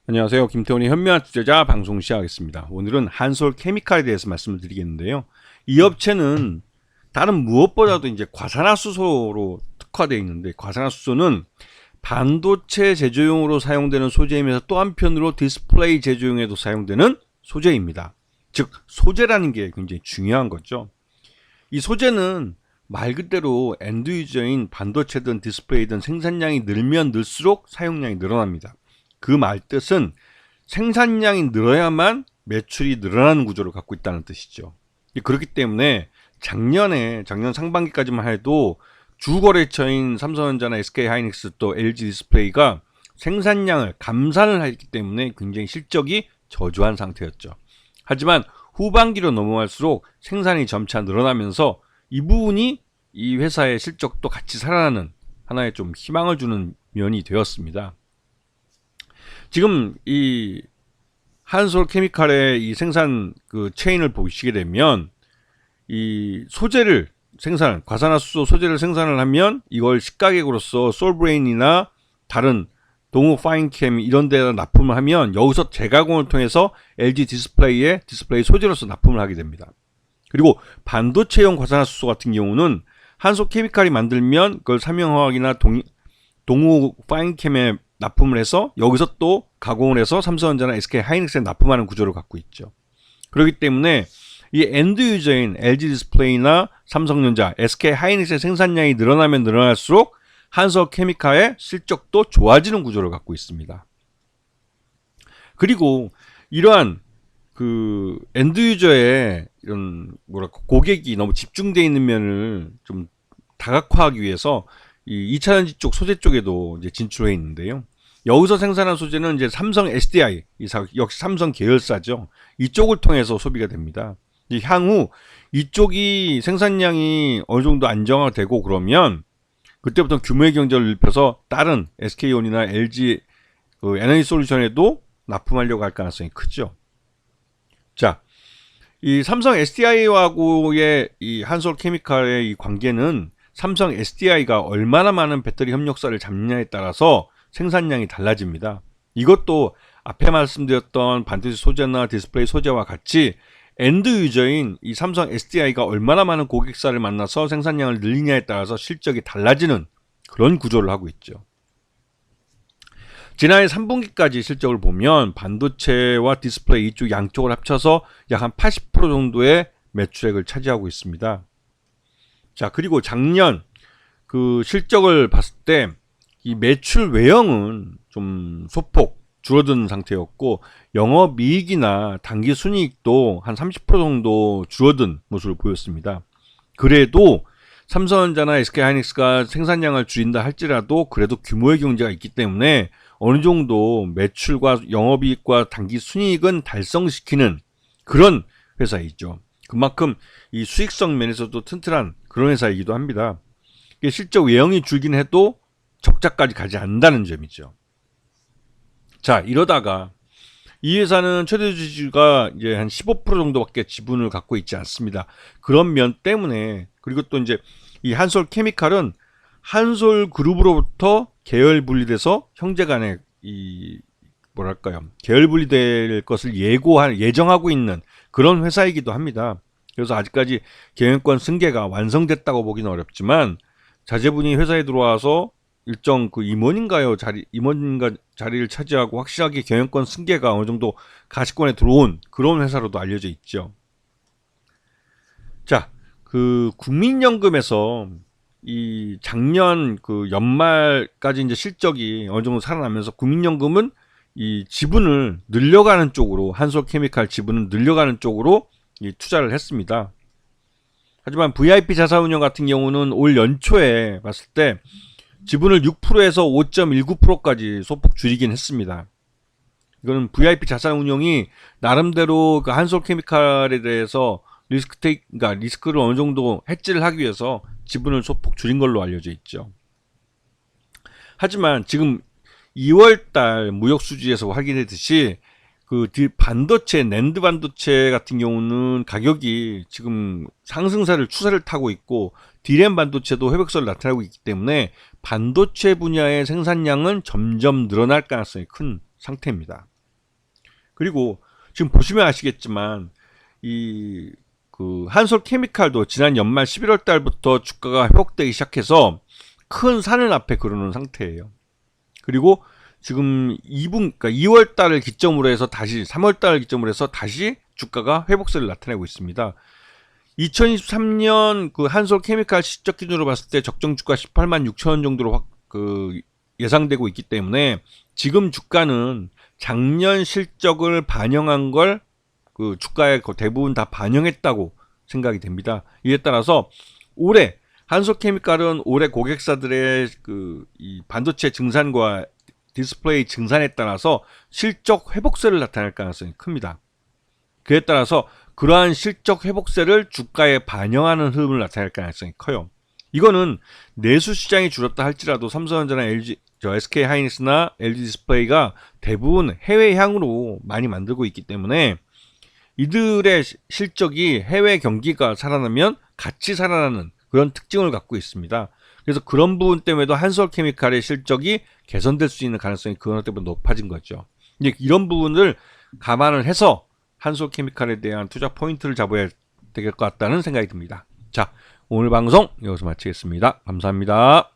안녕하세요. 김태훈의 현명한 투자자 방송 시작하겠습니다. 오늘은 한솔 케미칼에 대해서 말씀을 드리겠는데요. 이 업체는 다른 무엇보다도 이제 과산화수소로 특화되어 있는데, 과산화수소는 반도체 제조용으로 사용되는 소재이면서 또 한편으로 디스플레이 제조용에도 사용되는 소재입니다. 즉 소재라는 게 굉장히 중요한 거죠. 이 소재는 말 그대로 엔드 유저인 반도체든 디스플레이든 생산량이 늘면 늘수록 사용량이 늘어납니다. 그 말 뜻은 생산량이 늘어야만 매출이 늘어나는 구조를 갖고 있다는 뜻이죠. 그렇기 때문에 작년 상반기까지만 해도 주거래처인 삼성전자나 SK하이닉스 또 LG 디스플레이가 생산량을 감산을 했기 때문에 굉장히 실적이 저조한 상태였죠. 하지만 후반기로 넘어갈수록 생산이 점차 늘어나면서 이 부분이 이 회사의 실적도 같이 살아나는 하나의 좀 희망을 주는 면이 되었습니다. 지금 이 한솔 케미칼의 이 생산 그 체인을 보시게 되면 이 소재를 과산화수소 소재를 생산을 하면 이걸 시가격으로서 솔브레인이나 다른 동호 파인캠 이런 데다 납품을 하면 여기서 재가공을 통해서 LG 디스플레이에 디스플레이 소재로서 납품을 하게 됩니다. 그리고 반도체용 과산화수소 같은 경우는 한솔 케미칼이 만들면 그걸 삼성화학이나 동호 파인캠에 납품을 해서 여기서 또 가공을 해서 삼성전자나 SK하이닉스에 납품하는 구조를 갖고 있죠. 그렇기 때문에 이 엔드 유저인 LG 디스플레이나 삼성전자, SK하이닉스의 생산량이 늘어나면 늘어날수록 한솔 케미칼의 실적도 좋아지는 구조를 갖고 있습니다. 그리고 이러한 그 엔드 유저의 이런 고객이 너무 집중되어 있는 면을 좀 다각화하기 위해서 이 2차전지 쪽 소재 쪽에도 이제 진출해 있는데요. 여기서 생산한 소재는 이제 삼성 SDI, 역시 삼성 계열사죠. 이쪽을 통해서 소비가 됩니다. 향후 이쪽이 생산량이 어느 정도 안정화되고 그러면 그때부터 규모의 경제를 넓혀서 다른 SK온이나 LG 에너지솔루션에도 납품하려고 할 가능성이 크죠. 자, 이 삼성 SDI하고의 이 한솔 케미칼의 이 관계는 삼성 SDI가 얼마나 많은 배터리 협력사를 잡느냐에 따라서 생산량이 달라집니다. 이것도 앞에 말씀드렸던 반도체 소재나 디스플레이 소재와 같이 엔드 유저인 이 삼성 SDI가 얼마나 많은 고객사를 만나서 생산량을 늘리냐에 따라서 실적이 달라지는 그런 구조를 하고 있죠. 지난해 3분기까지 실적을 보면 반도체와 디스플레이 이쪽 양쪽을 합쳐서 약 한 80% 정도의 매출액을 차지하고 있습니다. 자, 그리고 작년 그 실적을 봤을 때 이 매출 외형은 좀 소폭 줄어든 상태였고 영업이익이나 당기순이익도 한 30% 정도 줄어든 모습을 보였습니다. 그래도 삼성전자나 SK하이닉스가 생산량을 줄인다 할지라도 그래도 규모의 경제가 있기 때문에 어느 정도 매출과 영업이익과 당기순이익은 달성시키는 그런 회사이죠. 그만큼 이 수익성 면에서도 튼튼한 그런 회사이기도 합니다. 실적 외형이 줄긴 해도 적자까지 가지 않는다는 점이죠. 자, 이러다가 이 회사는 최대 주주가 이제 한 15% 정도밖에 지분을 갖고 있지 않습니다. 그런 면 때문에, 그리고 또 이제 이 한솔 케미칼은 한솔 그룹으로부터 계열 분리돼서 형제 간에 이 계열 분리될 것을 예정하고 있는 그런 회사이기도 합니다. 그래서 아직까지 경영권 승계가 완성됐다고 보기는 어렵지만 자제분이 회사에 들어와서 일정 그 임원인가 자리를 차지하고 확실하게 경영권 승계가 어느 정도 가시권에 들어온 그런 회사로도 알려져 있죠. 자, 그 국민연금에서 이 작년 그 연말까지 이제 실적이 어느 정도 살아나면서 국민연금은 이 지분을 늘려가는 쪽으로 한솔 케미칼 지분을 늘려가는 쪽으로 이 투자를 했습니다. 하지만 VIP 자산운용 같은 경우는 올 연초에 봤을 때 지분을 6%에서 5.19%까지 소폭 줄이긴 했습니다. 이거는 VIP 자산운용이 나름대로 그 한솔 케미칼에 대해서 리스크를 어느 정도 해지를 하기 위해서 지분을 소폭 줄인 걸로 알려져 있죠. 하지만 지금 2월달 무역수지에서 확인했듯이 그 반도체, 낸드 반도체 같은 경우는 가격이 지금 추세를 타고 있고 D램 반도체도 회복세를 나타내고 있기 때문에 반도체 분야의 생산량은 점점 늘어날 가능성이 큰 상태입니다. 그리고 지금 보시면 아시겠지만 이 그 한솔케미칼도 지난 연말 11월 달부터 주가가 회복되기 시작해서 큰 산을 앞에 그려놓은 상태예요. 그리고 지금 2분, 그러니까 2월 달을 기점으로 해서 다시 3월 달을 기점으로 해서 다시 주가가 회복세를 나타내고 있습니다. 2023년 그 한솔케미칼 실적 기준으로 봤을 때 적정 주가 18만 6천 원 정도로 예상되고 있기 때문에 지금 주가는 작년 실적을 반영한 걸 그 주가에 대부분 다 반영했다고 생각이 됩니다. 이에 따라서 올해 한솔케미칼은 올해 고객사들의 이 반도체 증산과 디스플레이 증산에 따라서 실적 회복세를 나타낼 가능성이 큽니다. 그에 따라서 그러한 실적 회복세를 주가에 반영하는 흐름을 나타낼 가능성이 커요. 이거는 내수 시장이 줄었다 할지라도 삼성전자나 SK하이닉스나 LG디스플레이가 대부분 해외향으로 많이 만들고 있기 때문에 이들의 실적이 해외 경기가 살아나면 같이 살아나는 그런 특징을 갖고 있습니다. 그래서 그런 부분 때문에도 한솔케미칼의 실적이 개선될 수 있는 가능성이 그것 때문에 높아진 거죠. 이제 이런 부분을 감안을 해서 한솔케미칼에 대한 투자 포인트를 잡아야 될 것 같다는 생각이 듭니다. 자, 오늘 방송 여기서 마치겠습니다. 감사합니다.